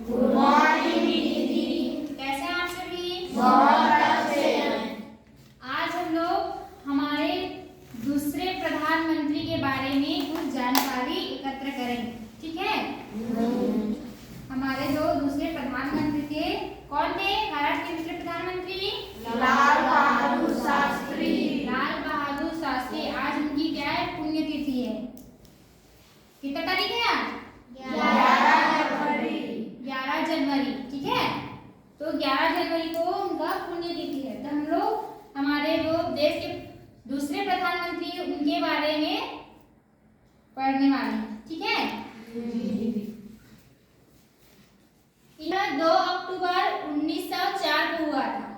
Good morning दीदी। कैसे हैं आप सभी? बहुत अच्छे हैं। आज हम लोग हमारे दूसरे प्रधानमंत्री के बारे में कुछ जानकारी एकत्र करेंगे, ठीक है? हमारे जो दूसरे प्रधानमंत्री थे, कौन थे भारत के दूसरे प्रधानमंत्री? लाल बहादुर शास्त्री। लाल बहादुर शास्त्री। आज उनकी क्या है? पुण्यतिथि है। कितना तारीख है आज? 11 जनवरी, ठीक है? तो 11 जनवरी को उनका पुण्यतिथि है। तो हम लोग हमारे जो देश के दूसरे प्रधानमंत्री उनके बारे में पढ़ने वाले हैं, ठीक है? यह 2 अक्टूबर 1904 को हुआ था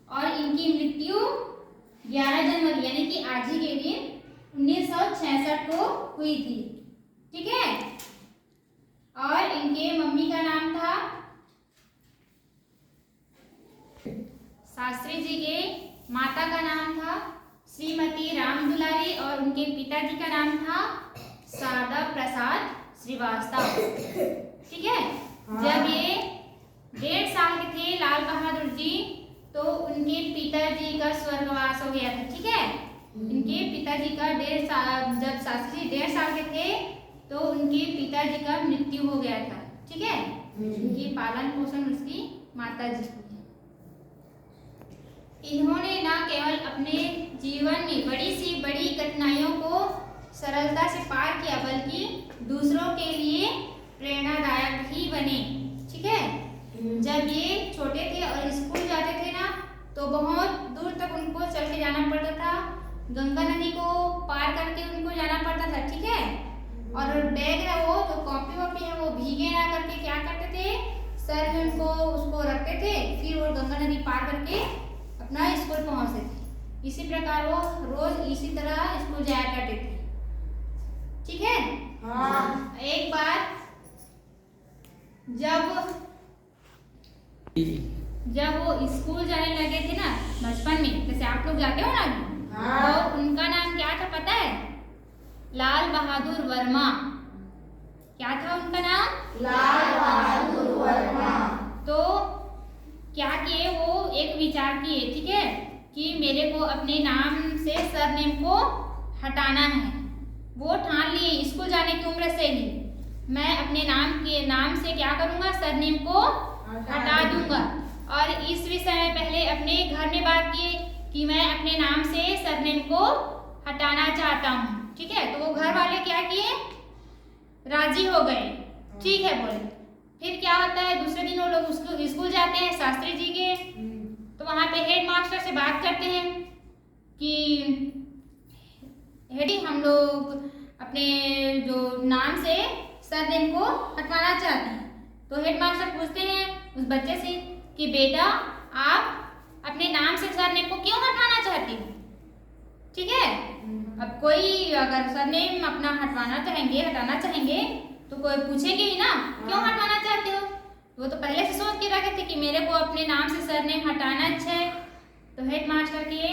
और इनकी मृत्यु 11 जनवरी यानी कि आज ही के दिन 1966 को हुई थी, ठीक है? और इनके मम्मी का नाम था शास्त्री जी के माता का नाम था श्रीमती राम दुलारी और उनके पिताजी का नाम था शारदा प्रसाद श्रीवास्तव, ठीक है? जब ये 1.5 साल के थे लाल बहादुर जी, तो उनके पिताजी का स्वर्गवास हो गया था, ठीक है? इनके पिताजी का 1.5 साल, जब शास्त्री जी 1.5 साल के थे तो उनके पिताजी का मृत्यु हो गया था, ठीक है? उनकी पालन पोषण उसकी माता जी की। इन्होंने न केवल अपने जीवन में बड़ी से बड़ी कठिनाइयों को सरलता से पार किया, बल्कि दूसरों के लिए प्रेरणादायक भी बने, ठीक है? जब ये छोटे थे और स्कूल जाते थे ना, तो बहुत दूर तक उनको चल के जाना पड़ता था। गंगा नदी को पार करके उनको जाना पड़ता था, ठीक है? और बैग है वो जो कॉपी वॉपी है वो भीगे ना करके क्या करते थे, सर में उनको उसको रखते थे, फिर वो गंगा नदी पार करके अपना स्कूल पहुंचते थे। इसी प्रकार वो रोज इसी तरह स्कूल जाया करते थे, ठीक है? हाँ। एक बार जब वो स्कूल जाने लगे थे ना बचपन में, जैसे आप लोग जाते हो ना, हाँ। तो उनका नाम क्या था पता है? लाल बहादुर वर्मा। क्या था उनका नाम? लाल बहादुर वर्मा। तो क्या किए वो एक विचार किए, ठीक है, कि मेरे को अपने नाम से सरनेम को हटाना है। वो ठान लिए स्कूल जाने की उम्र से ही, मैं अपने नाम से क्या करूंगा, सरनेम को हटा दूंगा। और इस विषय में पहले अपने घर में बात किए कि मैं अपने नाम से सरनेम को हटाना चाहता हूँ, ठीक है? तो वो घर वाले क्या किए, राजी हो गए, ठीक है बोले। फिर क्या होता है, दूसरे दिन वो लोग स्कूल जाते हैं शास्त्री जी के, तो वहां पे हेड मास्टर से बात करते हैं कि हेडी हम लोग अपने जो नाम से सरनेम को हटवाना चाहते हैं। तो हेड मास्टर पूछते हैं उस बच्चे से कि बेटा आप अपने नाम से सरनेम को क्यों हटवाना चाहती हो, ठीक है? अब कोई अगर सरनेम अपना हटाना चाहेंगे तो कोई पूछेंगे ही ना, क्यों हटवाना चाहते हो? वो तो पहले से सोच के रखे थे कि मेरे को अपने नाम से सरनेम हटाना अच्छा है। तो हेड मास्टर के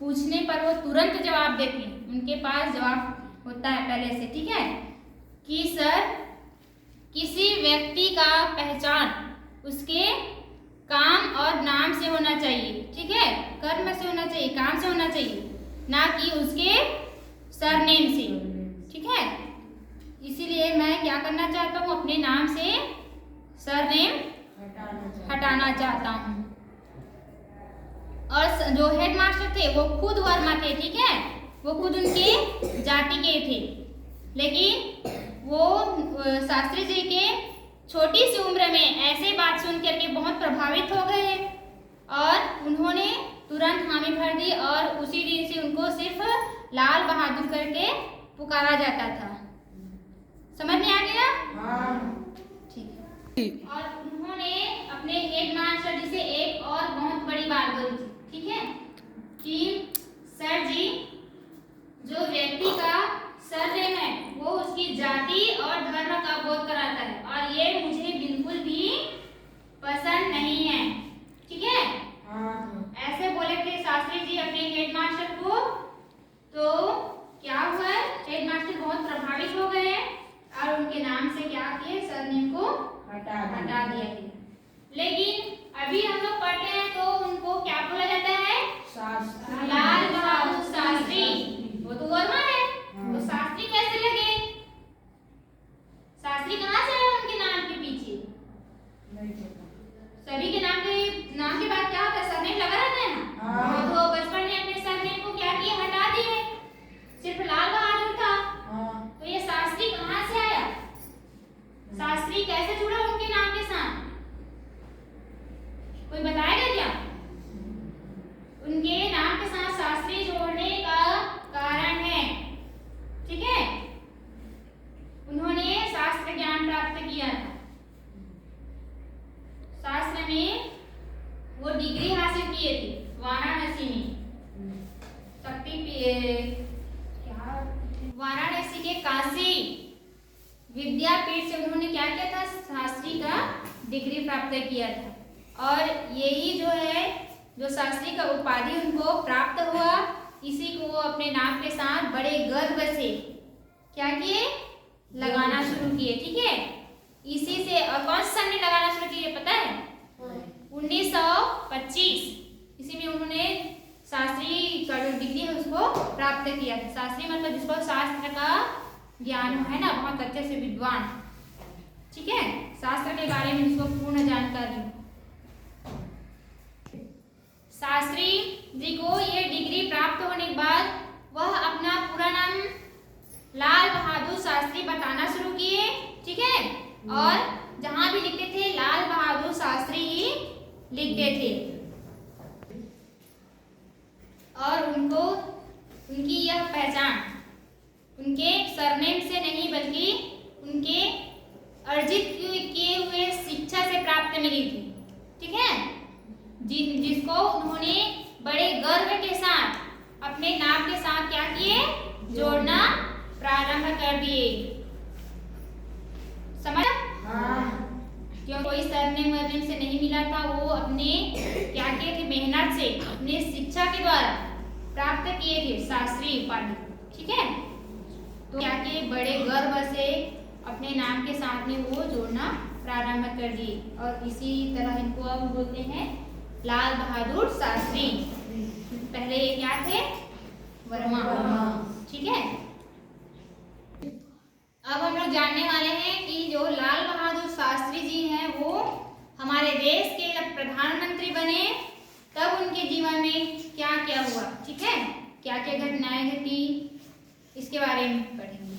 पूछने पर वो तुरंत जवाब देते हैं, उनके पास जवाब होता है पहले से, ठीक है, कि सर किसी व्यक्ति का पहचान उसके काम और नाम से होना चाहिए, ठीक है? कर्म से होना चाहिए, काम से होना चाहिए, ना कि उसके सरनेम से, ठीक है? इसीलिए मैं क्या करना चाहता हूँ, अपने नाम से सरनेम हटाना चाहता हूँ। और जो हेडमास्टर थे वो खुद वर्मा थे, ठीक है? वो खुद उनके जाति के थे, लेकिन वो शास्त्री जी के छोटी सी उम्र में ऐसे बात सुन करके बहुत प्रभावित हो गए और उन्होंने तुरंत हामी भर दी और उसी दिन से उनको सिर्फ लाल बहादुर करके पुकारा जाता था। समझ में आ गया? हाँ। ठीक है। और उन्होंने अपने हेड मास्टर जी से एक और बहुत बड़ी बात बोली थी, ठीक है, कि सर जी जो व्यक्ति का सरनेम है वो उसकी जाति और धर्म का बोध कराता है और ये मुझे बिल्कुल भी पसंद नहीं है, ठीक है? ऐसे बोले थे शास्त्री जी अपने हेडमास्टर को। तो क्या हुआ, हेडमास्टर बहुत प्रभावित हो गए और उनके नाम से क्या किए, सरनेम को हटा सभी के नाम के बाद क्या होता है, सरनेम लगा रहता है ना। हाँ। तो बचपन में अपने सरनेम को क्या किया, हटा दिए, सिर्फ लाल बहादुर था। तो ये शास्त्री कहाँ से आया, शास्त्री कैसे जुड़ा उनके नाम के साथ, कोई बताएगा क्या? उनके नाम के साथ शास्त्री जोड़ने का कारण है, ठीक है, उन्होंने शास्त्र ज्ञान प्राप्त किया था, शास्त्र में वो डिग्री हासिल किए थे वाराणसी में, वाराणसी के काशी विद्यापीठ से उन्होंने क्या किया था, शास्त्री का डिग्री प्राप्त किया था। और यही जो है, जो शास्त्री का उपाधि उनको प्राप्त हुआ, इसी को वो अपने नाम के साथ बड़े गर्व से क्या किए, लगाना शुरू किए, ठीक है। इसी से और कौन सा ने लगाना शुरू किए पता है, 1925, इसी में उन्होंने शास्त्री का जो डिग्री है उसको प्राप्त किया था। शास्त्री मतलब जिसको शास्त्र का ज्ञान है ना, बहुत अच्छे से विद्वान, ठीक है, शास्त्र के बारे में जिसको पूर्ण जानकारी। शास्त्री जी को ये डिग्री प्राप्त होने के बाद वह अपना पूरा नाम लाल बहादुर शास्त्री बताना शुरू किए, ठीक है, और जहां भी लिखते थे लाल बहादुर शास्त्री ही लिखते थे। और उनको उनकी यह पहचान उनके सरनेम से नहीं बल्कि उनके अर्जित किए हुए शिक्षा से प्राप्त मिली थी, ठीक है, जिसको उन्होंने बड़े गर्व के साथ अपने नाम के साथ क्या किए, जोड़ना प्रारंभ कर दिए। समझ? क्यों कोई सरनेम वर्नेम से नहीं मिला था, वो अपने क्या किए थे, मेहनत से अपने शिक्षा के द्वारा प्राप्त किए थे शास्त्री उपाधि, ठीक है। तो क्या किए, बड़े गर्व से अपने नाम के साथ में वो जोड़ना प्रारंभ कर दिए, और इसी तरह इनको अब बोलते हैं लाल बहादुर शास्त्री। पहले ये क्या थे, वर्मा, ठीक है। अब हम लोग जानने वाले हैं कि जो लाल बहादुर शास्त्री जी हैं वो हमारे देश के जब प्रधानमंत्री बने तब उनके जीवन में क्या क्या हुआ, ठीक है, क्या क्या घटनाएं घटी, इसके बारे में पढ़ेंगे,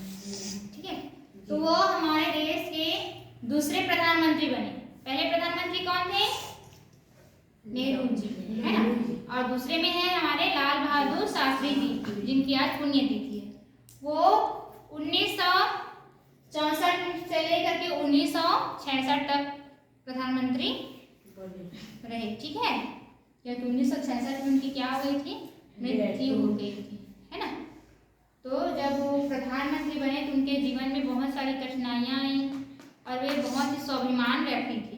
ठीक है। तो वो हमारे देश के दूसरे प्रधानमंत्री बने। पहले प्रधानमंत्री कौन थे, नेहरू जी, है ना, और दूसरे में है हमारे लाल बहादुर शास्त्री जी, जिनकी आज पुण्यतिथि है। वो 1964 से लेकर के 1966 तक प्रधानमंत्री रहे, ठीक है। क्योंकि 1966 में उनकी क्या हो गई थी, मृत्यु हो गई थी, है ना। तो जब वो प्रधानमंत्री बने तो उनके जीवन में बहुत सारी कठिनाइयां आई और वे बहुत ही स्वाभिमान व्यक्ति थे,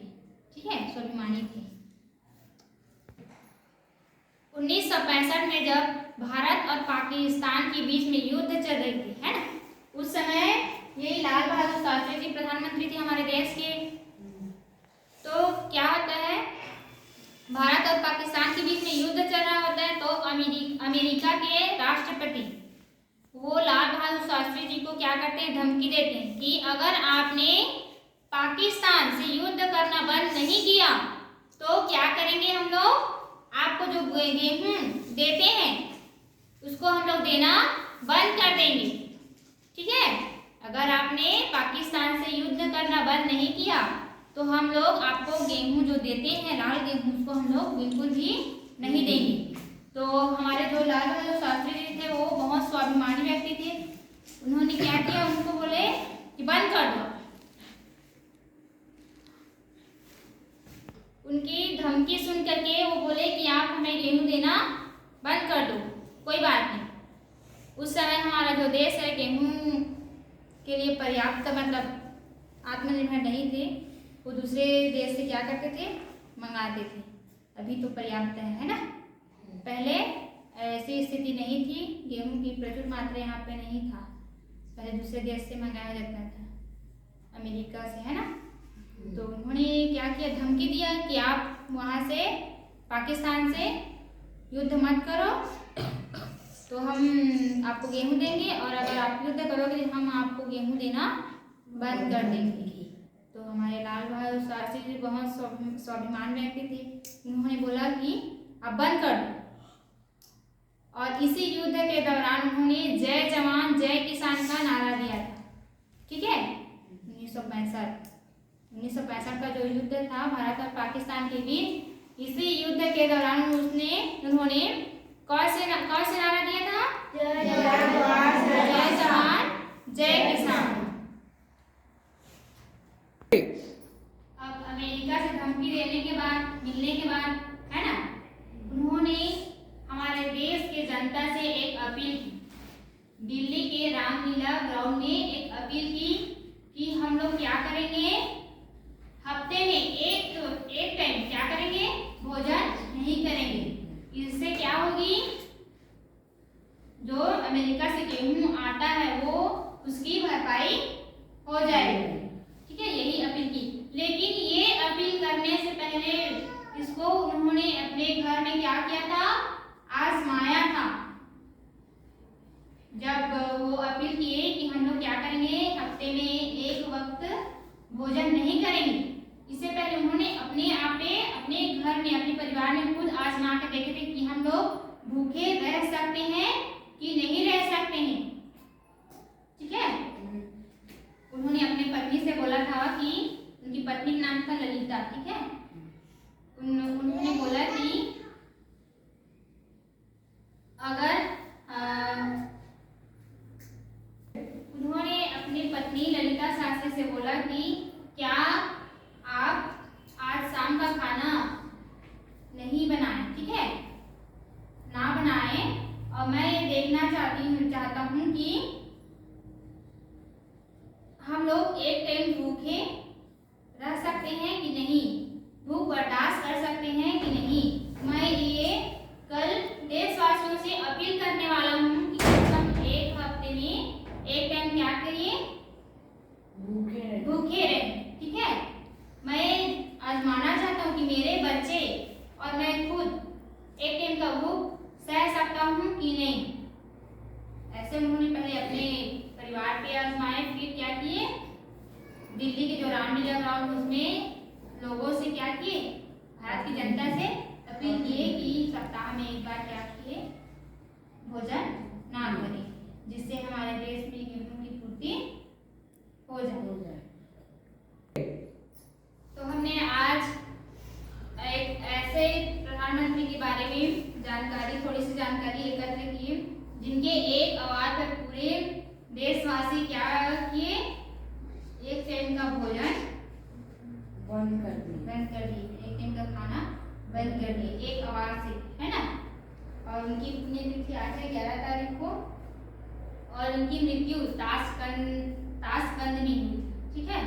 ठीक है, स्वाभिमानी थे। 1965 में जब भारत और पाकिस्तान के बीच में युद्ध चल रही थी, है ना, उस समय यही लाल बहादुर शास्त्री जी प्रधानमंत्री थे हमारे देश के। तो क्या होता है, भारत और पाकिस्तान के बीच में युद्ध चल रहा होता है, तो अमेरिका के राष्ट्रपति वो लाल बहादुर शास्त्री जी को क्या करते हैं, धमकी देते हैं कि अगर आपने पाकिस्तान से युद्ध करना बंद नहीं किया तो क्या करेंगे हम लोग, आपको जो गेहूं देते हैं उसको हम लोग देना बंद कर देंगे, ठीक है। अगर आपने पाकिस्तान से युद्ध करना बंद नहीं किया तो हम लोग आपको गेहूं जो देते हैं, लाल गेहूं, उसको हम लोग बिल्कुल भी नहीं देंगे। तो हमारे जो लाल बहादुर शास्त्री जी थे वो बहुत स्वाभिमानी व्यक्ति थे। उन्होंने क्या किया, उनको बोले कि बंद कर दो। उनकी धमकी सुन करके वो बोले कि आप हमें गेहूं देना बंद कर दो, कोई बात नहीं। उस समय हमारा जो देश है गेहूं के लिए पर्याप्त मतलब आत्मनिर्भर नहीं थे, वो दूसरे देश से क्या करते थे, मंगाते थे। अभी तो पर्याप्त है ना, पहले ऐसी स्थिति नहीं थी, गेहूं की प्रचुर मात्रा यहाँ पे नहीं था, पहले दूसरे देश से मंगाया जाता था, अमेरिका से, है ना। तो उन्होंने क्या किया, धमकी दिया कि आप वहाँ से पाकिस्तान से युद्ध मत करो तो हम आपको गेहूं देंगे, और अगर आप युद्ध करोगे तो हम आपको गेहूं देना बंद कर देंगे। तो हमारे लाल बहादुर शास्त्री जी बहुत स्वाभिमान व्यक्ति थे। उन्होंने बोला कि अब बंद कर दो। और इसी युद्ध के दौरान उन्होंने जय जवान जय किसान का नारा दिया था। ठीक है, 1965 का जो युद्ध था भारत और पाकिस्तान के बीच, इसी युद्ध के दौरान उन्होंने कौन से नारा दिया था? जय जवान जय जवान जय किसान। अब अमेरिका से धमकी देने के बाद, मिलने के बाद, है ना, उन्होंने हमारे देश के जनता से एक अपील की। दिल्ली के रामलीला ग्राउंड में एक अपील की कि हम लोग क्या करेंगे, हफ्ते में एक टाइम क्या करेंगे, भोजन नहीं करेंगे। इससे क्या होगी, जो अमेरिका से गेहूं आता है वो उसकी भरपाई हो जाएगी। ठीक है, यही अपील की। लेकिन ये अपील करने से पहले इसको उन्होंने अपने घर में क्या किया था, आजमाया था। जब वो अपील किए कि हम लोग क्या करेंगे, हफ्ते में एक वक्त भोजन नहीं करेंगे, इससे पहले उन्होंने अपने आप पे, अपने घर में, अपने परिवार में खुद आजमा कर देखे थे कि हम लोग भूखे रह सकते हैं कि नहीं रह सकते हैं। ठीक है, उन्होंने अपनी पत्नी से बोला था कि उनकी पत्नी का नाम था ललिता। ठीक है, उन्होंने बोला कि अगर उन्होंने अपनी पत्नी ललिता शास्त्री से बोला कि क्या आप आज शाम का खाना नहीं बनाएं, ठीक है, ना बनाएं, और मैं ये देखना चाहता हूँ कि हम लोग एक टाइम भूखे रह सकते हैं कि नहीं, भूख बर्दाश्त कर सकते हैं कि नहीं। मैं ये कल देशवासियों से अपील करने वाला हूँ कि हम एक हफ्ते में एक टाइम क्या करिए, भूखे रहें। ठीक है, मैं आजमाना चाहता हूँ कि मेरे बच्चे और मैं खुद एक टाइम का भूख सह सकता हूँ कि नहीं। ऐसे उन्होंने पहले अपने परिवार पे आजमाए, फिर क्या किए, दिल्ली के जो रामलीला ग्राउंड उसमें लोगों से क्या किए, भारत की जनता से अपील किए कि सप्ताह में एक बार क्या किए, भोजन ना करें, जिससे हमारे देश में गेहूं की पूर्ति हो जाए। तो हमने आज एक ऐसे प्रधानमंत्री के बारे में थोड़ी सी जानकारी एकत्र की जिनके एक आवाज पर पूरे देशवासी क्या किए, एक टाइम का भोजन बंद कर दिए, एक टाइम का खाना बंद कर दिए एक आवाज से, है ना। और उनकी पुण्यतिथि आज है 11 तारीख को, और उनकी मृत्यु ताशकंद में हुई। ठीक है।